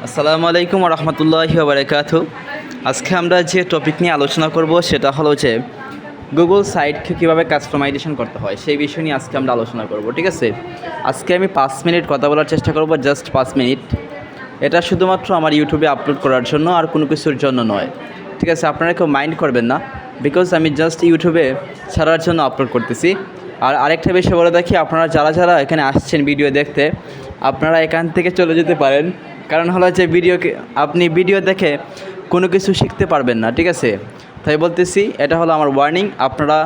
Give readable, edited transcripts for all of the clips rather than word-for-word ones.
আসসালামু আলাইকুম ওয়া রাহমাতুল্লাহি ওয়া বারাকাতুহু। আজকে আমরা যে টপিক নিয়ে আলোচনা করব সেটা হলো যে গুগল সাইটকে কীভাবে কাস্টমাইজেশন করতে হয় সেই বিষয় নিয়ে আজকে আমরা আলোচনা করব, ঠিক আছে। আজকে আমি 5 মিনিট কথা বলার চেষ্টা করব, জাস্ট 5 মিনিট। এটা শুধুমাত্র আমার ইউটিউবে আপলোড করার জন্য, আর কোনো কিছুর জন্য নয়, ঠিক আছে। আপনারা কেউ মাইন্ড করবেন না, বিকজ আমি জাস্ট ইউটিউবে ছাড়ার জন্য আপলোড করতেছি। আর আরেকটা বিষয় বলে দেখি, আপনারা যারা যারা এখানে আসছেন ভিডিও দেখতে, আপনারা এখান থেকে চলে যেতে পারেন। কারণ হলো যে আপনি ভিডিও দেখে কোনো কিছু শিখতে পারবেন না, ঠিক আছে। তাই বলতেছি, এটা হলো আমার ওয়ার্নিং। আপনারা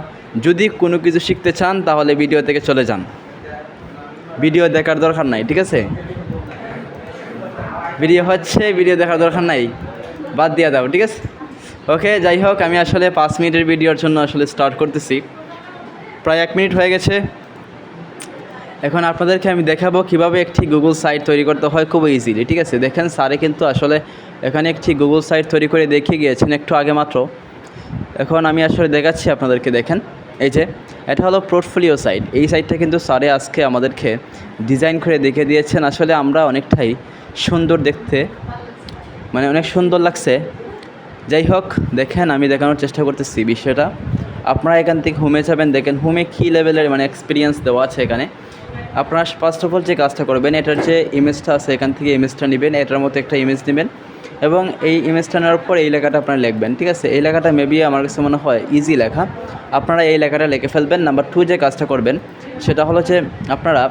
যদি কোনো কিছু শিখতে চান তাহলে ভিডিও থেকে চলে যান, ভিডিও দেখার দরকার নাই, ঠিক আছে। ভিডিও দেখার দরকার নাই, বাদ দিয়ে দাও, ঠিক আছে। ওকে, যাই হোক, আমি আসলে 5 মিনিটের ভিডিওর জন্য আসলে স্টার্ট করতেছি। প্রায় 1 মিনিট হয়ে গেছে। এখন আপনাদেরকে আমি দেখাবো কিভাবে একটি গুগল সাইট তৈরি করতে হয় খুব ইজিলি, ঠিক আছে। দেখেন, স্যারে কিন্তু আসলে এখানে একটি গুগল সাইট তৈরি করে দেখিয়ে গিয়েছেন একটু আগে মাত্র। এখন আমি আসলে দেখাচ্ছি আপনাদেরকে। দেখেন, এই যে এটা হলো পোর্টফোলিও সাইট। এই সাইটটা কিন্তু স্যারে আজকে আমাদেরকে ডিজাইন করে দেখিয়ে দিয়েছেন। আসলে আমরা অনেকটাই সুন্দর দেখতে, মানে অনেক সুন্দর লাগছে। যাই হোক, দেখেন, আমি দেখানোর চেষ্টা করতেছি বিষয়টা। আপনারা এখান থেকে হোমে যাবেন। দেখেন হোমে কী লেভেলের মানে এক্সপিরিয়েন্স দেওয়া আছে এখানে। আপনারা ফার্স্ট অফ অল যে কাজটা করবেন, এটার যে ইমেজটা আছে এখান থেকে ইমেজটা নেবেন, এটার মতো একটা ইমেজ নেবেন এবং এই ইমেজটা নেওয়ার পর এই লেখাটা আপনারা লিখবেন, ঠিক আছে। এই লেখাটা মেবি আমার কাছে মনে হয় ইজি লেখা, আপনারা এই লেখাটা লিখে ফেলবেন। নাম্বার 2 যে কাজটা করবেন সেটা হলো যে আপনারা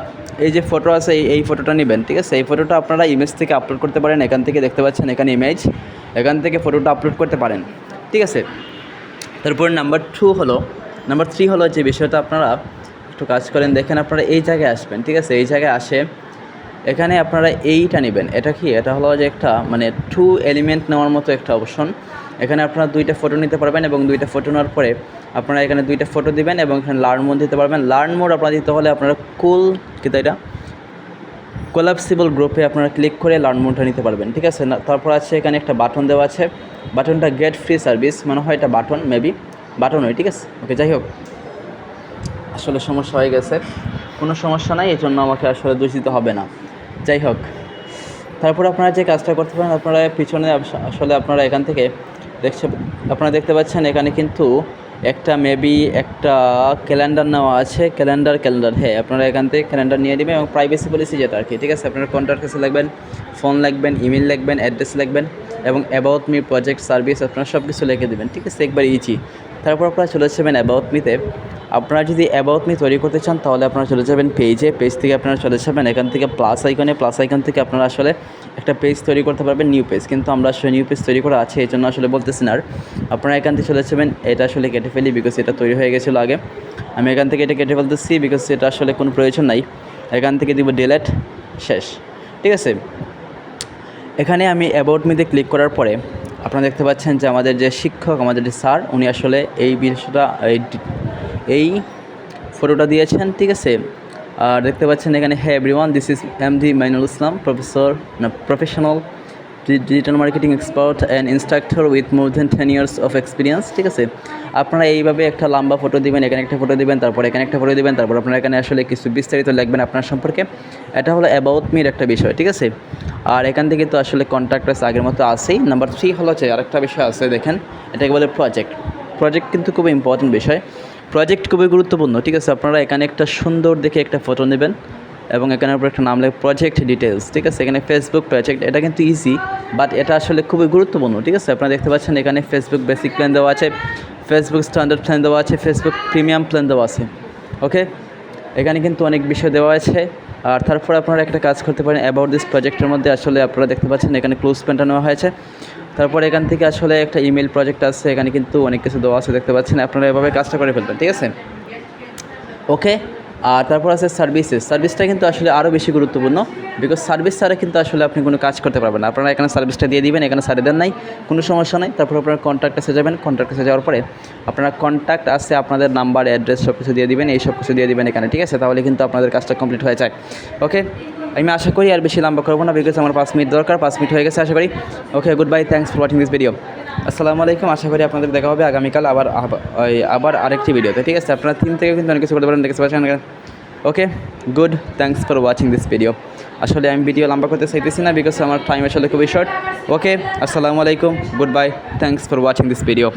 এই যে ফটো আছে এই ফটোটা নেবেন, ঠিক আছে। এই ফটোটা আপনারা ইমেজ থেকে আপলোড করতে পারেন। এখান থেকে দেখতে পাচ্ছেন এখানে ইমেজ, এখান থেকে ফটোটা আপলোড করতে পারেন, ঠিক আছে। তারপর নাম্বার 3 হলো যে বিষয়টা, আপনারা একটু কাজ করেন। দেখেন, আপনারা এই জায়গায় আসবেন, ঠিক আছে। এই জায়গায় আসে এখানে আপনারা এইটা নেবেন। এটা কি? এটা হলো যে একটা মানে 2 এলিমেন্ট নেওয়ার মতো একটা অপশন। এখানে আপনারা 2টা ফটো নিতে পারবেন এবং 2টা ফটো নেওয়ার পরে আপনারা এখানে 2টা ফটো দিবেন এবং এখানে লার্ন মোড দিতে পারবেন। লার্ন মোড আপনারা দিতে হলে আপনারা এটা কোলাপসিবল গ্রুপে আপনারা ক্লিক করে লার্ন মোডটা নিতে পারবেন, ঠিক আছে। তারপর আছে এখানে একটা বাটন দেওয়া আছে, বাটনটা গেট ফ্রি সার্ভিস, মনে হয় এটা বাটন, মেবি বাটন হয়, ঠিক আছে। ওকে, যাই হোক, আসলে সমস্যা হয়ে গেছে, কোনো সমস্যা নাই, এই জন্য আমাকে আসলে দূষিত হবে না। যাই হোক, তারপর আপনারা যে কাজটা করতে পারেন, আপনারা পিছনে আসলে আপনারা এখান থেকে আপনারা দেখতে পাচ্ছেন এখানে কিন্তু একটা মেবি একটা ক্যালেন্ডার নেওয়া আছে, ক্যালেন্ডার হ্যাঁ, আপনারা এখান থেকে ক্যালেন্ডার নিয়ে নেবেন এবং প্রাইভেসি পলিসি যেটা আর কি, ঠিক আছে। আপনারা কন্ট্যাক্ট কাছে লিখবেন, ফোন লিখবেন, ইমেল লিখবেন, অ্যাড্রেস লিখবেন এবং অ্যাবাউট মি, প্রজেক্ট, সার্ভিস আপনারা সব কিছু লিখে দেবেন, ঠিক আছে। একবার ইজি। তারপর আপনারা চলে যাবেন অ্যাবাউট মিতে। আপনারা যদি অ্যাবাউট মি তৈরি করতে চান তাহলে আপনারা চলে যাবেন পেজ থেকে আপনারা চলে যাবেন এখান থেকে প্লাস আইকন থেকে আপনারা আসলে একটা পেজ তৈরি করতে পারবেন, নিউ পেজ। কিন্তু আমরা আসলে নিউ পেজ তৈরি করা আছে, এই জন্য আসলে বলতেছি না। আর আপনারা এখান থেকে চলে যাবেন, এটা আসলে কেটে ফেলি বিকজ এটা তৈরি হয়ে গেছিলো আগে। আমি এখান থেকে এটা কেটে ফেলতেছি বিকজ এটা আসলে কোনো প্রয়োজন নাই। এখান থেকে দিব ডিলেট, শেষ, ঠিক আছে। এখানে আমি অ্যাবাউট মিতে ক্লিক করার পরে আপনারা দেখতে পাচ্ছেন যে আমাদের যে শিক্ষক, আমাদের যে স্যার, উনি আসলে এই বিষয়টা এই ফটোটা দিয়েছেন, ঠিক আছে। আর দেখতে পাচ্ছেন এখানে, হ্যাঁ everyone, this is MD Mainul Islam, professional digital marketing expert and instructor with more than 10 years of experience, ঠিক আছে। আপনারা এইভাবে একটা লম্বা ফটো দিবেন, এখানে একটা ফটো দিবেন, তারপর এখানে একটা ফটো দিবেন, তারপর আপনারা এখানে আসলে কিছু বিস্তারিত লিখবেন আপনার সম্পর্কে। এটা হলো অ্যাবাউট মির একটা বিষয়, ঠিক আছে। আর এখান থেকে তো আসলে কন্ট্যাক্টার্স আগের মতো আসেই। নাম্বার 3 হলো যে আরেকটা বিষয় আছে, দেখেন, এটাকে বলে প্রজেক্ট কিন্তু খুবই ইম্পর্টেন্ট বিষয়। প্রজেক্ট খুবই গুরুত্বপূর্ণ, ঠিক আছে। আপনারা এখানে একটা সুন্দর দেখে একটা ফটো নেবেন এবং এখানের উপর একটা নাম লেখে প্রজেক্ট ডিটেলস, ঠিক আছে। এখানে ফেসবুক প্রজেক্ট, এটা কিন্তু ইজি, বাট এটা আসলে খুবই গুরুত্বপূর্ণ, ঠিক আছে। আপনারা দেখতে পাচ্ছেন এখানে ফেসবুক বেসিক প্ল্যান দেওয়া আছে, ফেসবুক স্ট্যান্ডার্ড প্ল্যান দেওয়া আছে, ফেসবুক প্রিমিয়াম প্ল্যান দেওয়া আছে। ওকে, এখানে কিন্তু অনেক বিষয় দেওয়া আছে। আর তারপর আপনারা একটা কাজ করতে পারেন, অ্যাবাউট দিস প্রজেক্টের মধ্যে আসলে আপনারা দেখতে পাচ্ছেন এখানে ক্লোজ প্যানটা নেওয়া হয়েছে। তারপর এখান থেকে আসলে একটা ইমেল প্রজেক্ট আছে, এখানে কিন্তু অনেক কিছু দেওয়া আছে, দেখতে পাচ্ছেন। আপনারা এভাবে কাজটা করে ফেলবেন, ঠিক আছে। ওকে, আর তারপর আছে সার্ভিসটা কিন্তু আসলে আরও বেশি গুরুত্বপূর্ণ, বিকজ সার্ভিস ছাড়া কিন্তু আসলে আপনি কোনো কাজ করতে পারবেন না। আপনারা এখানে সার্ভিসটা দিয়ে দিবেন, এখানে সারে দেন নাই, কোনো সমস্যা নেই। তারপর আপনারা কন্ট্যাক্ট কাছে যাবেন, কন্ট্যাক্ট কাছে যাওয়ার পরে আপনারা কন্ট্যাক্ট আছে, আপনাদের নাম্বার, অ্যাড্রেস সব কিছু দিয়ে দিবেন, এই সব কিছু দিয়ে দিবেন এখানে, ঠিক আছে। তাহলে কিন্তু আপনাদের কাজটা কমপ্লিট হয়ে যায়। ওকে, আমি আশা করি আর বেশি লম্বা করবো না, বিকজ আমার 5 মিনিট দরকার, 5 মিনিট হয়ে গেছে আশা করি। Okay, good bye, thanks for watching this video. আসসালামু আলাইকুম, আশা করি আপনাদের দেখা হবে আগামীকাল আবার আরেকটি ভিডিওতে, ঠিক আছে। আপনারা 3 থেকে কিন্তু অনেক কিছু করতে পারেন, দেখতে পাচ্ছেন। Okay, good, thanks for watching this video. আসলে আমি ভিডিও লম্বা করতে চাইতেছি না বিকজ আমার টাইম আসলে খুবই শর্ট। ওকে, আসসালামু আলাইকুম, good bye, thanks for watching this video.